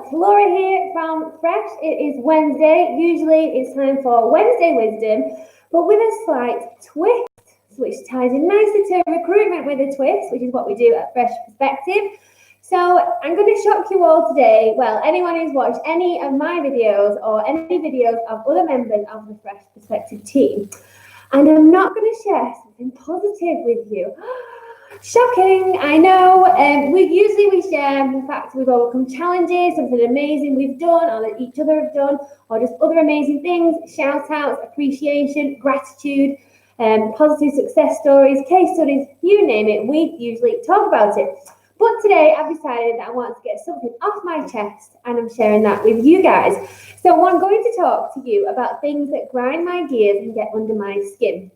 it's Laura here from Fresh. It is Wednesday. Usually it's time for Wednesday Wisdom, but with a slight twist, which ties in nicely to recruitment with a twist, which is what we do at Fresh Perspective. So I'm going to shock you all today. Well, anyone who's watched any of my videos or any videos of other members of the Fresh Perspective team, and I'm not going to share something positive with you. Shocking, I know. We share the fact we've overcome challenges, something amazing we've done, or that each other have done, or just other amazing things, shout outs, appreciation, gratitude, positive success stories, case studies, you name it, we usually talk about it. But today I've decided that I want to get something off my chest and I'm sharing that with you guys. So I'm going to talk to you about things that grind my gears and get under my skin.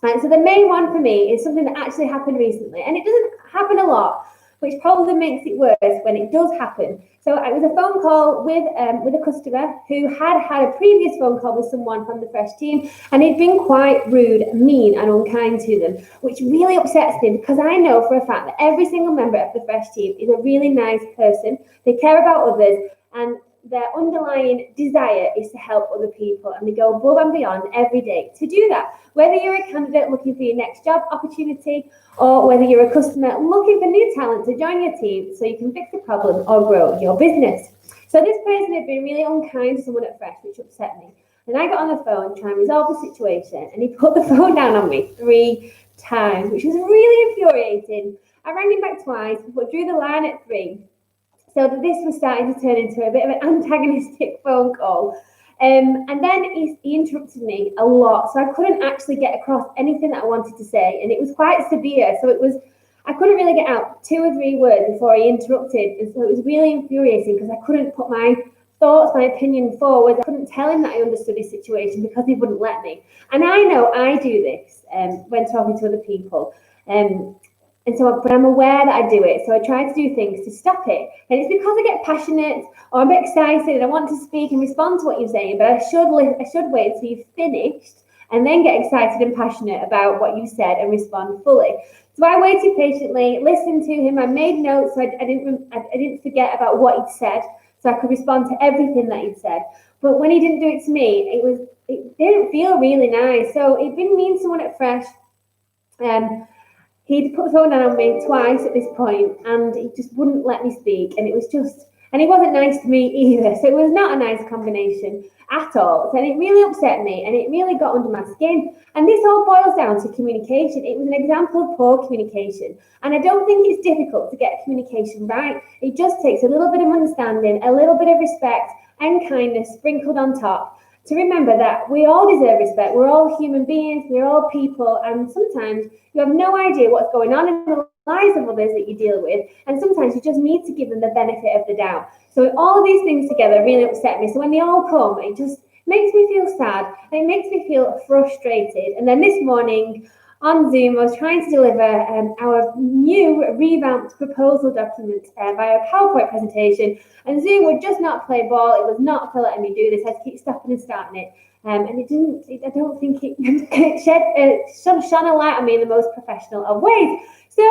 And so the main one for me is something that actually happened recently, and it doesn't happen a lot, which probably makes it worse when it does happen. So it was a phone call with a customer who had a previous phone call with someone from the Fresh team, and he'd been quite rude, mean, and unkind to them, which really upsets me because I know for a fact that every single member of the Fresh team is a really nice person. They care about others, and their underlying desire is to help other people, and they go above and beyond every day to do that. Whether you're a candidate looking for your next job opportunity, or whether you're a customer looking for new talent to join your team so you can fix a problem or grow your business. So this person had been really unkind to someone at Fresh, which upset me. And I got on the phone trying to resolve the situation, and he put the phone down on me 3 times, which was really infuriating. I rang him back twice, but drew the line at 3. So that this was starting to turn into a bit of an antagonistic phone call. And then he interrupted me a lot, so I couldn't actually get across anything that I wanted to say, and it was quite severe. So I couldn't really get out 2 or 3 words before he interrupted, and so it was really infuriating because I couldn't put my thoughts, my opinion forward. I couldn't tell him that I understood his situation because he wouldn't let me. And I know I do this when talking to other people. But I'm aware that I do it, so I try to do things to stop it. And it's because I get passionate or I'm a bit excited and I want to speak and respond to what you're saying, but I should wait until you've finished and then get excited and passionate about what you said and respond fully. So I waited patiently, listened to him, I made notes so I didn't forget about what he'd said, so I could respond to everything that he'd said. But when he didn't do it to me, it didn't feel really nice. So he'd been mean to someone at Fresh. He'd put the phone down on me twice at this point, and he just wouldn't let me speak. And he wasn't nice to me either. So it was not a nice combination at all. So it really upset me, and it really got under my skin. And this all boils down to communication. It was an example of poor communication. And I don't think it's difficult to get communication right. It just takes a little bit of understanding, a little bit of respect and kindness sprinkled on top, to remember that we all deserve respect. We're all human beings, we're all people, and sometimes you have no idea what's going on in the lives of others that you deal with, and sometimes you just need to give them the benefit of the doubt. So all of these things together really upset me. So when they all come, it just makes me feel sad, and it makes me feel frustrated. And then this morning on Zoom, I was trying to deliver our new revamped proposal document via a PowerPoint presentation, and Zoom would just not play ball. It was not for letting me do this. I had to keep stopping and starting it. And I don't think it shone a light on me in the most professional of ways. So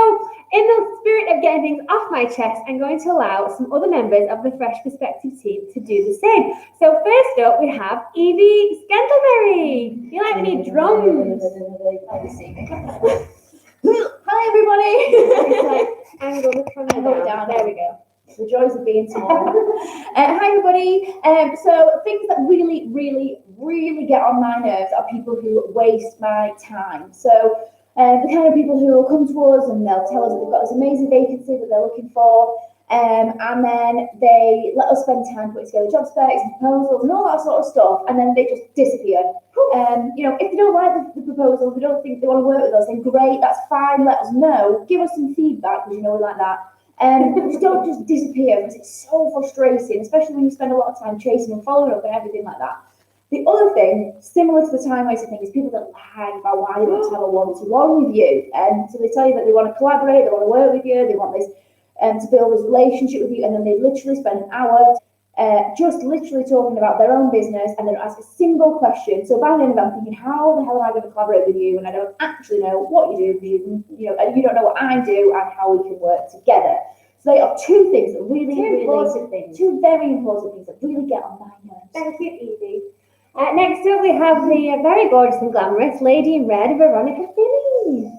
in the spirit of getting things off my chest, I'm going to allow some other members of the Fresh Perspective team to do the same. So first up, we have Evie Scantleberry. You like any drums? Hi everybody. It's like angle the camera down. There we go. The joys of being small. Hi everybody. So things that really, really, really get on my nerves are people who waste my time. So the kind of people who will come to us and they'll tell us that they've got this amazing vacancy that they're looking for, and then they let us spend time putting together job specs and proposals and all that sort of stuff, and then they just disappear. If they don't like the proposal, if they don't think they want to work with us, then great, that's fine, let us know, give us some feedback, because we like that. Just don't just disappear, because it's so frustrating, especially when you spend a lot of time chasing and following up and everything like that. The other thing, similar to the time wasting thing, is people that lie about why they want to have a one-to-one with you. So they tell you that they want to collaborate, they want to work with you, they want this to build this relationship with you, and then they literally spend an hour just literally talking about their own business, and they don't ask a single question. So by the end of it, I'm thinking, how the hell am I going to collaborate with you? And I don't actually know what you do, because you don't know what I do and how we can work together. So they are two things that really, Two really, important things. two very important things that really get on my nerves. Thank you, Evie. Next up, we have the very gorgeous and glamorous Lady in Red, Veronica Finney.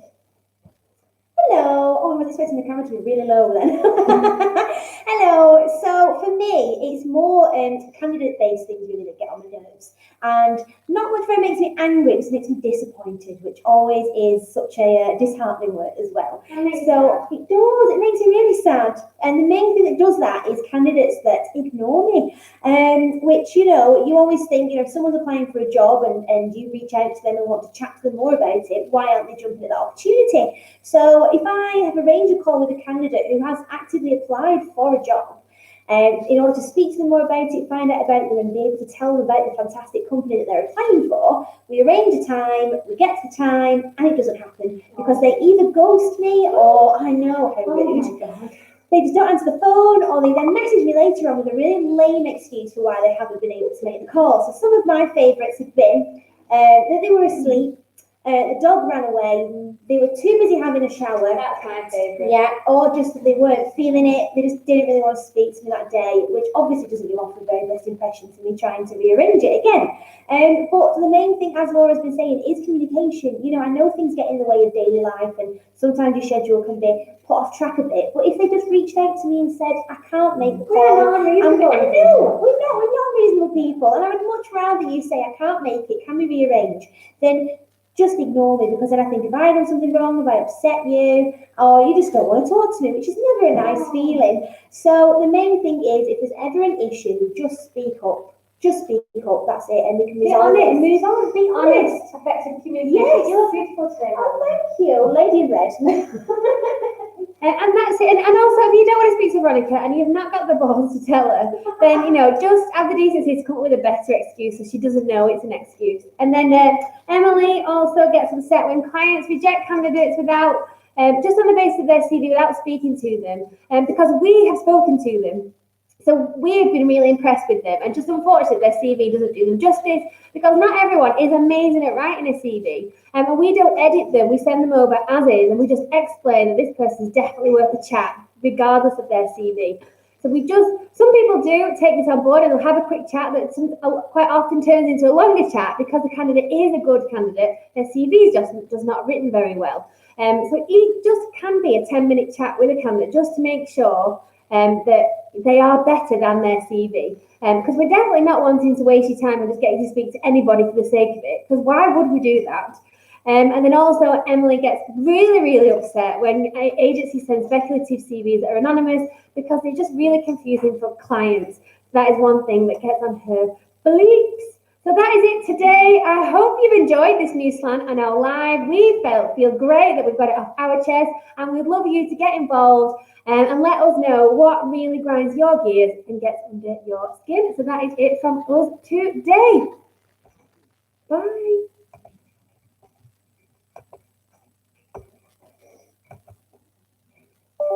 Hello. Oh, I was expecting the camera to be really low then. Hello. So for me, it's more candidate-based things really that get on my nerves. And not much where it makes me angry, it just makes me disappointed, which always is such a disheartening word as well. So it does, it makes me really sad. And the main thing that does that is candidates that ignore me. Which, you know, you always think, you know, if someone's applying for a job and you reach out to them and want to chat to them more about it, why aren't they jumping at that opportunity? So if I have arranged a call with a candidate who has actively applied for a job, in order to speak to them more about it, find out about them and be able to tell them about the fantastic company that they're applying for, we arrange a time, we get to the time, and it doesn't happen because they either ghost me or I know how rude. They just don't answer the phone, or they then message me later on with a really lame excuse for why they haven't been able to make the call. So some of my favourites have been that they were asleep, the dog ran away, they were too busy having a shower. That's my favourite. Yeah, or just that they weren't feeling it, they just didn't really want to speak to me that day, which obviously doesn't give off the very best impression to me trying to rearrange it again. But the main thing, as Laura's been saying, is communication. You know, I know things get in the way of daily life and sometimes your schedule can be put off track a bit, but if they just reached out to me and said, I can't make the call. We're not unreasonable. I know, we're not reasonable people, and I would much rather you say, I can't make it, can we rearrange, than just ignore me, because then I think if I done something wrong, if I upset you, or you just don't want to talk to me, which is never a nice feeling. So the main thing is, if there's ever an issue, just speak up. Just speak up, that's it, and we can Be resolve honest. it. Move on, be honest. Effective communication. Yes. You're beautiful today. Oh, thank you, Lady in Red. And that's it. And also, if you don't want to speak to Veronica and you've not got the balls to tell her, then, you know, just have the decency to come up with a better excuse so she doesn't know it's an excuse. And then Emily also gets upset when clients reject candidates without, just on the basis of their CV, without speaking to them, because we have spoken to them. So we've been really impressed with them, and just unfortunately their CV doesn't do them justice, because not everyone is amazing at writing a CV, and we don't edit them, we send them over as is, and we just explain that this person is definitely worth a chat, regardless of their CV. So some people do take this on board and they'll have a quick chat that quite often turns into a longer chat because the candidate is a good candidate, their CV is just not written very well. So it just can be a 10-minute chat with a candidate just to make sure that they are better than their CV. Because we're definitely not wanting to waste your time and just getting to speak to anybody for the sake of it, because why would we do that? And then also Emily gets really, really upset when agencies send speculative CVs that are anonymous, because they're just really confusing for clients. That is one thing that gets on her bleeps. So that is it today. I hope you've enjoyed this new slant and our live. We feel great that we've got it off our chest, and we'd love you to get involved and let us know what really grinds your gears and gets under your skin. So that is it from us today. Bye.